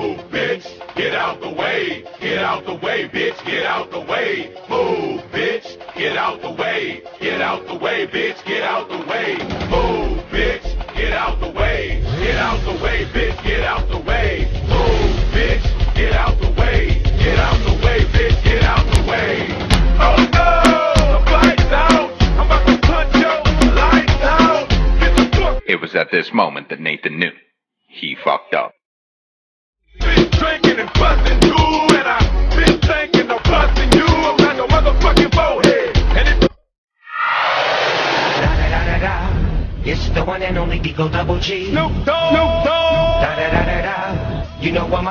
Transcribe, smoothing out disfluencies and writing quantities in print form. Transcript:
Move, bitch, get out the way. Get out the way, bitch, get out the way. Move, bitch, get out the way. Get out the way, bitch, get out the way. Move, bitch, get out the way. Get out the way, bitch, get out the way. Move, bitch, get out the way. Get out the way, bitch, get out the way. Oh no, the flight's out. I'm about to punch your lights out. Get the fuck. It was at this moment that Nathan knew he fucked up. Been drinking and busting too, and I've been thinking of busting you. I'm like a motherfucking bowhead, and it's Da da da da da. It's the one and only Digo Double G. Snoop Dogg. Da da da da da. You know I'm